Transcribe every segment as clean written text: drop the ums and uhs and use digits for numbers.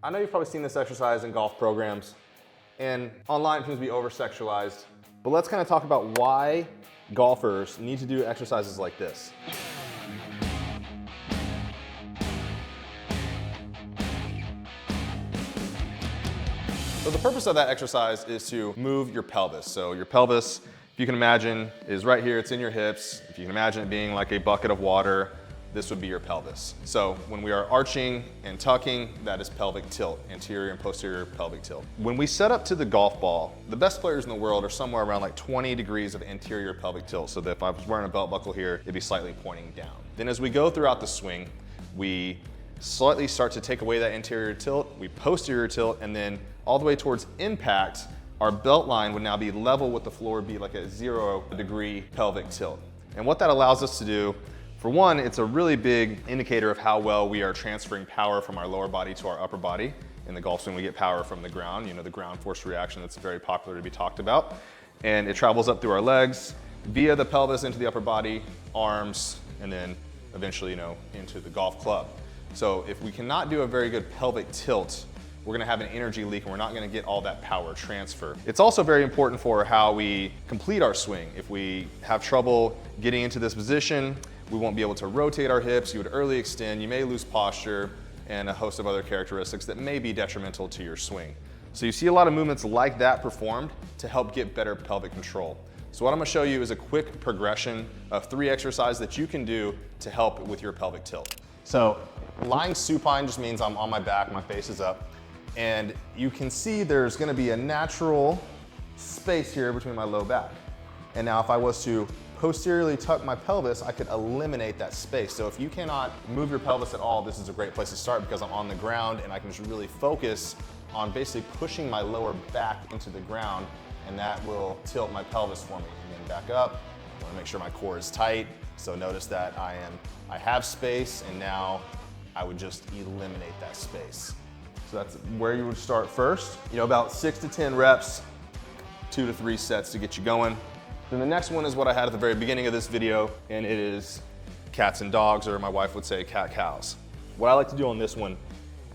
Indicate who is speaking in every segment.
Speaker 1: I know you've probably seen this exercise in golf programs, and online it seems to be over-sexualized, but let's kind of talk about why golfers need to do exercises like this. So the purpose of that exercise is to move your pelvis. So your pelvis, if you can imagine, is right here, it's in your hips. If you can imagine it being like a bucket of water, this would be your pelvis. So when we are arching and tucking, that is pelvic tilt, anterior and posterior pelvic tilt. When we set up to the golf ball, the best players in the world are somewhere around like 20 degrees of anterior pelvic tilt. So that if I was wearing a belt buckle here, it'd be slightly pointing down. Then as we go throughout the swing, we slightly start to take away that anterior tilt, we posterior tilt, and then all the way towards impact, our belt line would now be level with the floor, be like a 0 degree pelvic tilt. And what that allows us to do, for one, it's a really big indicator of how well we are transferring power from our lower body to our upper body. In the golf swing, we get power from the ground, the ground force reaction that's very popular to be talked about. And it travels up through our legs, via the pelvis into the upper body, arms, and then eventually, into the golf club. So if we cannot do a very good pelvic tilt, we're gonna have an energy leak and we're not gonna get all that power transfer. It's also very important for how we complete our swing. If we have trouble getting into this position, we won't be able to rotate our hips, you would early extend, you may lose posture, and a host of other characteristics that may be detrimental to your swing. So you see a lot of movements like that performed to help get better pelvic control. So what I'm gonna show you is a quick progression of 3 exercises that you can do to help with your pelvic tilt. So lying supine just means I'm on my back, my face is up, and you can see there's gonna be a natural space here between my low back. And now if I was to posteriorly tuck my pelvis, I could eliminate that space. So if you cannot move your pelvis at all, this is a great place to start because I'm on the ground and I can just really focus on basically pushing my lower back into the ground, and that will tilt my pelvis for me. And then back up, I wanna make sure my core is tight. So notice that I have space, and now I would just eliminate that space. So that's where you would start first. About 6 to 10 reps, 2 to 3 sets to get you going. Then the next one is what I had at the very beginning of this video, and it is cats and dogs, or my wife would say cat-cows. What I like to do on this one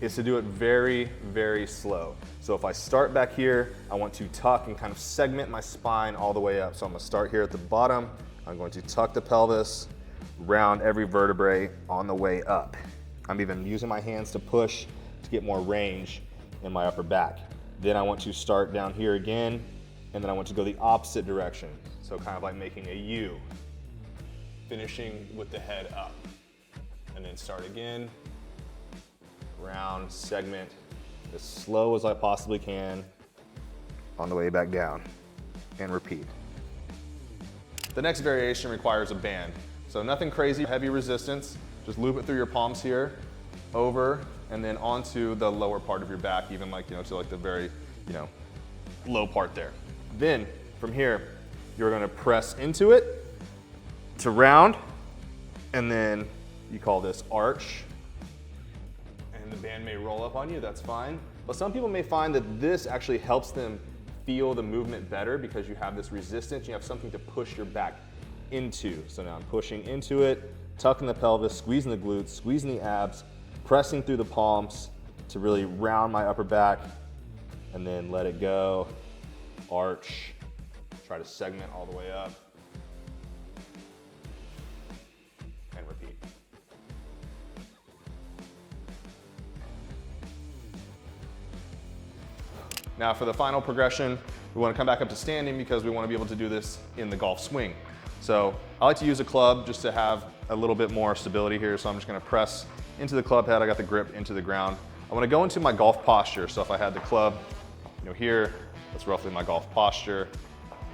Speaker 1: is to do it very, very slow. So if I start back here, I want to tuck and kind of segment my spine all the way up. So I'm gonna start here at the bottom. I'm going to tuck the pelvis, round every vertebrae on the way up. I'm even using my hands to push to get more range in my upper back. Then I want to start down here again, and then I want to go the opposite direction. So kind of like making a U, finishing with the head up. And then start again, round, segment, as slow as I possibly can on the way back down, and repeat. The next variation requires a band. So nothing crazy, heavy resistance, just loop it through your palms here, over, and then onto the lower part of your back, even like, to like the very, low part there. Then from here, you're gonna press into it to round, and then you call this arch. And the band may roll up on you, that's fine. But some people may find that this actually helps them feel the movement better because you have this resistance, you have something to push your back into. So now I'm pushing into it, tucking the pelvis, squeezing the glutes, squeezing the abs, pressing through the palms to really round my upper back, and then let it go, arch, try to segment all the way up, and repeat. Now for the final progression, we want to come back up to standing because we want to be able to do this in the golf swing. So I like to use a club just to have a little bit more stability here. So I'm just going to press into the club head. I got the grip into the ground. I want to go into my golf posture. So if I had the club, here, that's roughly my golf posture.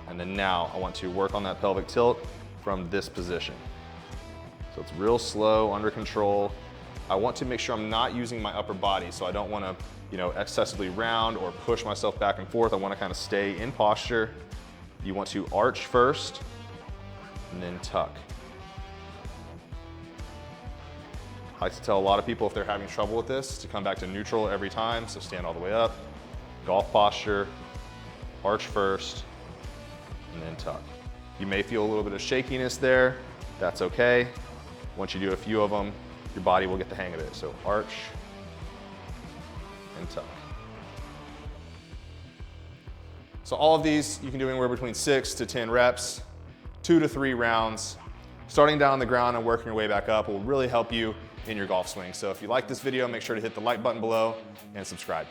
Speaker 1: And then now I want to work on that pelvic tilt from this position. So it's real slow, under control. I want to make sure I'm not using my upper body. So I don't want to, excessively round or push myself back and forth. I want to kind of stay in posture. You want to arch first and then tuck. I like to tell a lot of people if they're having trouble with this to come back to neutral every time. So stand all the way up, golf posture, arch first, and then tuck. You may feel a little bit of shakiness there. That's okay. Once you do a few of them, your body will get the hang of it. So arch, and toe. So all of these, you can do anywhere between 6 to 10 reps, 2 to 3 rounds. Starting down on the ground and working your way back up will really help you in your golf swing. So if you like this video, make sure to hit the like button below and subscribe.